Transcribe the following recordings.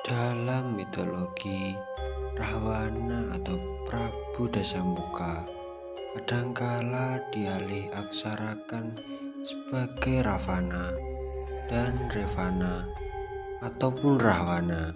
Dalam mitologi, Rahwana atau Prabu Dasamuka kadangkala dialih aksarakan sebagai Ravana dan Revana ataupun Rahwana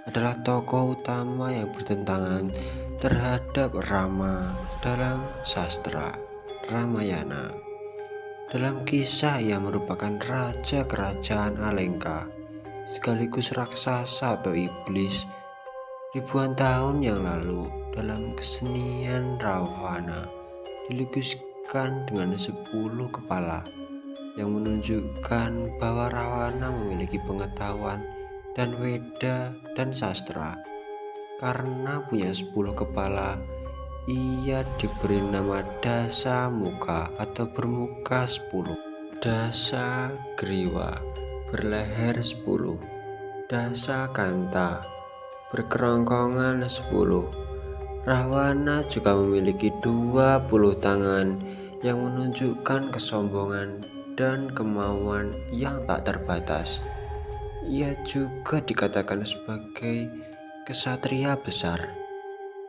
adalah tokoh utama yang bertentangan terhadap Rama dalam sastra Ramayana. Dalam kisah ia merupakan raja kerajaan Alengka sekaligus raksasa atau iblis ribuan tahun yang lalu. Dalam kesenian Ravana dilukiskan dengan 10 kepala yang menunjukkan bahwa Ravana memiliki pengetahuan dan Weda dan sastra. Karena punya 10 kepala, ia diberi nama Dasa Muka atau bermuka 10. Dasa Griwa berleher 10. Dasa Kanta berkerongkongan 10. Rahwana juga memiliki 20 tangan yang menunjukkan kesombongan dan kemauan yang tak terbatas. Ia juga dikatakan sebagai kesatria besar.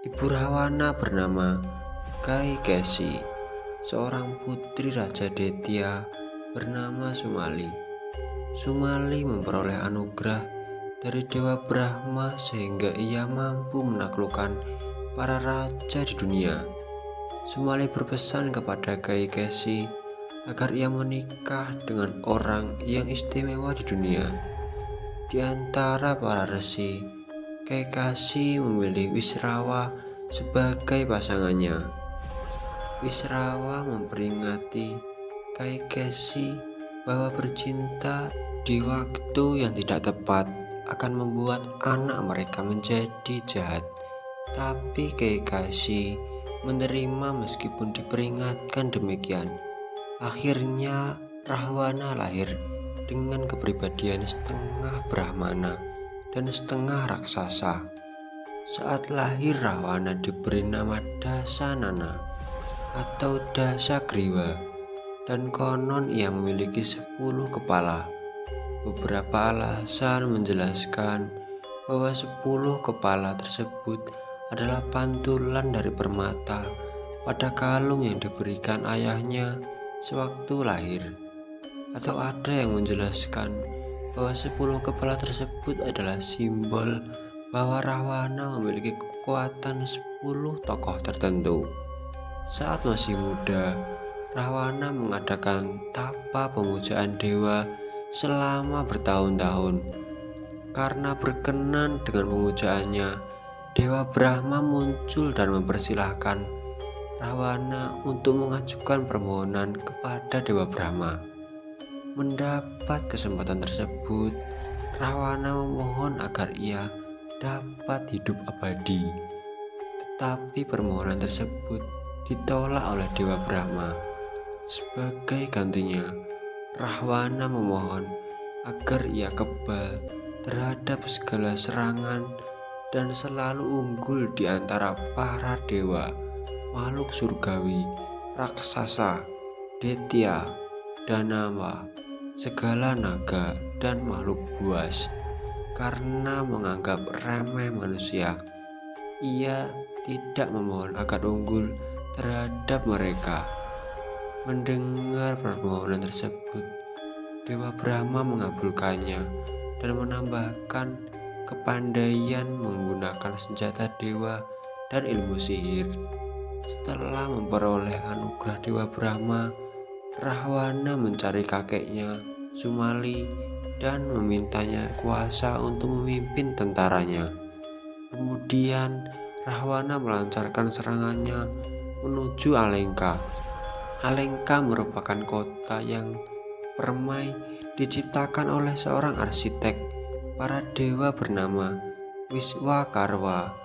Ibu Rahwana bernama Kaikesi, seorang putri Raja Detya bernama Sumali. Sumali memperoleh anugerah dari Dewa Brahma sehingga ia mampu menaklukkan para raja di dunia. Sumali berpesan kepada Kaikesi agar ia menikah dengan orang yang istimewa di dunia. Di antara para resi, Kaikesi memilih Wisrawa sebagai pasangannya. Wisrawa memperingati Kaikesi bahwa bercinta di waktu yang tidak tepat akan membuat anak mereka menjadi jahat. Tapi Kaikesi menerima meskipun diperingatkan demikian. Akhirnya Rahwana lahir dengan kepribadian setengah Brahmana dan setengah raksasa. Saat lahir Rahwana diberi nama Dasanana atau Dasa Griwa, dan konon ia memiliki 10 kepala. Beberapa alasan menjelaskan bahwa 10 kepala tersebut adalah pantulan dari permata pada kalung yang diberikan ayahnya sewaktu lahir. Atau ada yang menjelaskan bahwa 10 kepala tersebut adalah simbol bahwa Rahwana memiliki kekuatan 10 tokoh tertentu. Saat masih muda, Rahwana mengadakan tapa pemujaan dewa selama bertahun-tahun. Karena berkenan dengan pemujaannya, Dewa Brahma muncul dan mempersilahkan Rahwana untuk mengajukan permohonan kepada Dewa Brahma. Mendapat kesempatan tersebut, Rahwana memohon agar ia dapat hidup abadi. Tetapi permohonan tersebut ditolak oleh Dewa Brahma. Sebagai gantinya, Rahwana memohon agar ia kebal terhadap segala serangan dan selalu unggul di antara para dewa, makhluk surgawi, raksasa, detya, danawa, segala naga, dan makhluk buas. Karena menganggap remeh manusia, ia tidak memohon agar unggul terhadap mereka. Mendengar permohonan tersebut, Dewa Brahma mengabulkannya dan menambahkan kepandaian menggunakan senjata dewa dan ilmu sihir. Setelah memperoleh anugerah Dewa Brahma, Rahwana mencari kakeknya Sumali dan memintanya kuasa untuk memimpin tentaranya. Kemudian Rahwana melancarkan serangannya menuju Alengka. Alengka merupakan kota yang permai diciptakan oleh seorang arsitek para dewa bernama Wiswakarwa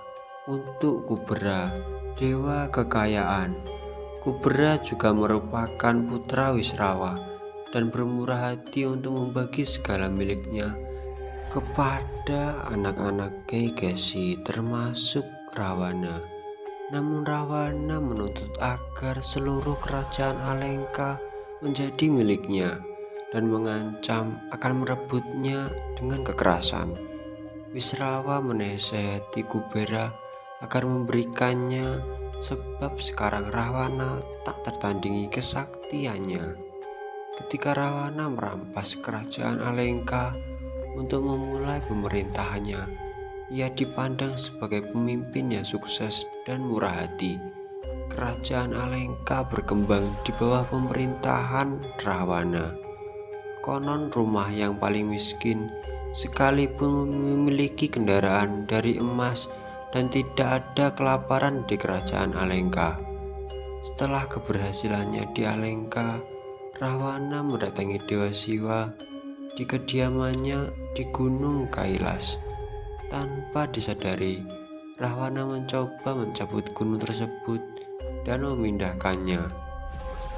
untuk Kubera, dewa kekayaan. Kubera juga merupakan putra Wisrawa dan bermurah hati untuk membagi segala miliknya kepada anak-anak Kaikesi termasuk Rahwana. Namun Rahwana menuntut agar seluruh kerajaan Alengka menjadi miliknya dan mengancam akan merebutnya dengan kekerasan. Wisrawa menasehati Kubera agar memberikannya, sebab sekarang Rahwana tak tertandingi kesaktiannya. Ketika Rahwana merampas kerajaan Alengka untuk memulai pemerintahannya, ia dipandang sebagai pemimpin yang sukses dan murah hati. Kerajaan Alengka berkembang di bawah pemerintahan Rahwana. Konon rumah yang paling miskin sekalipun memiliki kendaraan dari emas dan tidak ada kelaparan di kerajaan Alengka. Setelah keberhasilannya di Alengka, Rahwana mendatangi Dewa Siwa di kediamannya di Gunung Kailas. Tanpa disadari, Rahwana mencoba mencabut gunung tersebut dan memindahkannya.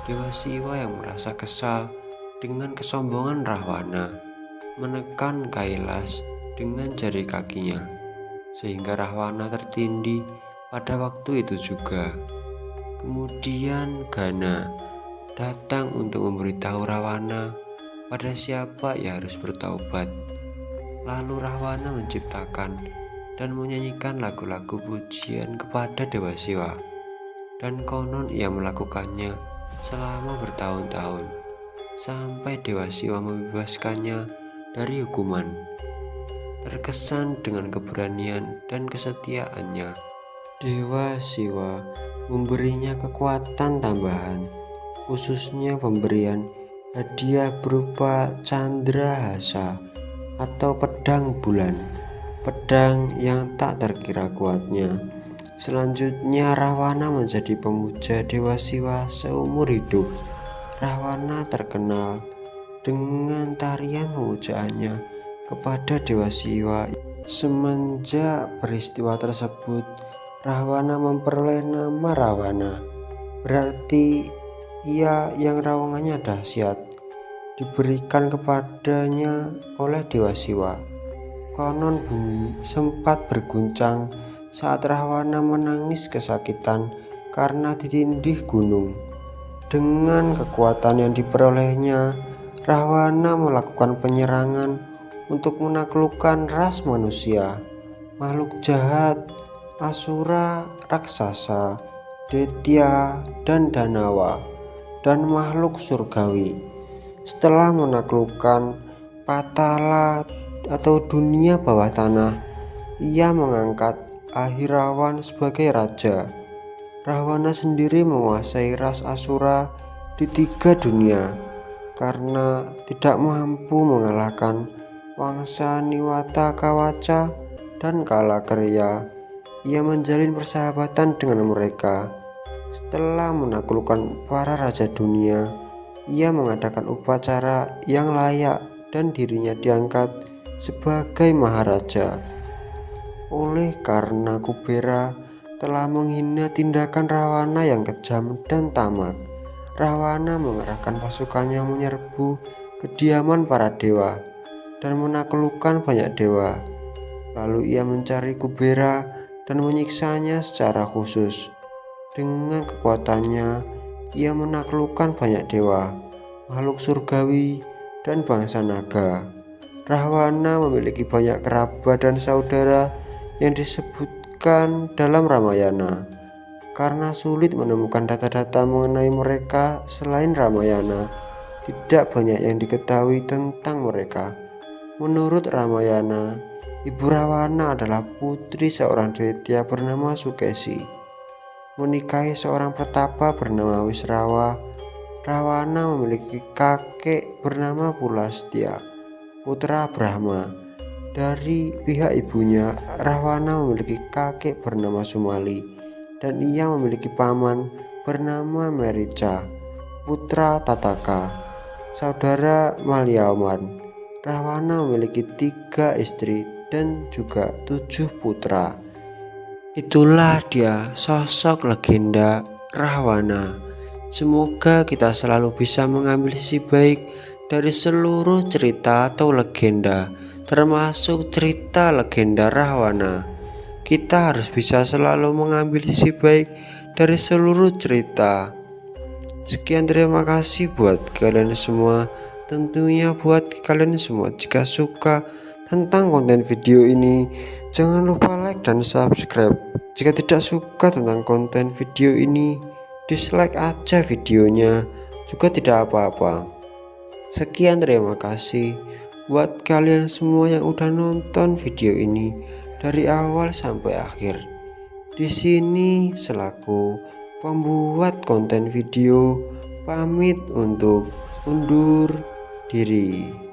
Dewa Siwa yang merasa kesal dengan kesombongan Rahwana menekan Kailas dengan jari kakinya, sehingga Rahwana tertindih pada waktu itu juga. Kemudian Gana datang untuk memberitahu Rahwana pada siapa ia harus bertaubat. Lalu Rahwana menciptakan dan menyanyikan lagu-lagu pujian kepada Dewa Siwa, dan konon ia melakukannya selama bertahun-tahun sampai Dewa Siwa membebaskannya dari hukuman. Terkesan dengan keberanian dan kesetiaannya, Dewa Siwa memberinya kekuatan tambahan, khususnya pemberian hadiah berupa Candrahasa atau pedang bulan, pedang yang tak terkira kuatnya. Selanjutnya Rahwana menjadi pemuja Dewa Siwa seumur hidup. Rahwana terkenal dengan tarian pemujaannya kepada Dewa Siwa. Semenjak peristiwa tersebut, Rahwana memperoleh nama Rawana, berarti ia yang rawangannya dahsyat, diberikan kepadanya oleh Dewa Siwa. Konon bumi sempat berguncang saat Rahwana menangis kesakitan karena ditindih gunung. Dengan kekuatan yang diperolehnya, Rahwana melakukan penyerangan untuk menaklukkan ras manusia, makhluk jahat, asura, raksasa, detya, dan danawa, dan makhluk surgawi. Setelah menaklukkan Patala atau dunia bawah tanah, ia mengangkat Ahirawan sebagai raja. Rahwana sendiri menguasai ras Asura di 3 dunia. Karena tidak mampu mengalahkan Wangsa Niwata Kawaca dan Kalakerya, ia menjalin persahabatan dengan mereka. Setelah menaklukkan para raja dunia, ia mengadakan upacara yang layak dan dirinya diangkat sebagai maharaja. Oleh karena Kubera telah menghina tindakan Rahwana yang kejam dan tamak, Rahwana mengerahkan pasukannya menyerbu kediaman para dewa dan menaklukkan banyak dewa. Lalu ia mencari Kubera dan menyiksanya secara khusus. Dengan kekuatannya, ia menaklukkan banyak dewa, makhluk surgawi, dan bangsa naga. Rahwana memiliki banyak kerabat dan saudara yang disebutkan dalam Ramayana. Karena sulit menemukan data-data mengenai mereka selain Ramayana, tidak banyak yang diketahui tentang mereka. Menurut Ramayana, Ibu Rahwana adalah putri seorang detya bernama Sukesi, menikahi seorang pertapa bernama Wisrawa. Rahwana memiliki kakek bernama Pulastya, putra Brahma. Dari pihak ibunya, Rahwana memiliki kakek bernama Sumali, dan ia memiliki paman bernama Merica, putra Tataka. Saudara Malyawan, Rahwana memiliki 3 istri dan juga 7 putra. Itulah dia sosok legenda Rahwana. Semoga kita selalu bisa mengambil sisi baik dari seluruh cerita atau legenda, termasuk cerita legenda Rahwana. Kita harus bisa selalu mengambil sisi baik dari seluruh cerita. Sekian, terima kasih buat kalian semua. Tentunya buat kalian semua, jika suka tentang konten video ini. Jangan lupa like dan subscribe. Jika tidak suka tentang konten video ini, dislike aja videonya, juga tidak apa-apa. Sekian, terima kasih buat kalian semua yang udah nonton video ini dari awal sampai akhir. Di sini selaku pembuat konten video pamit untuk undur diri.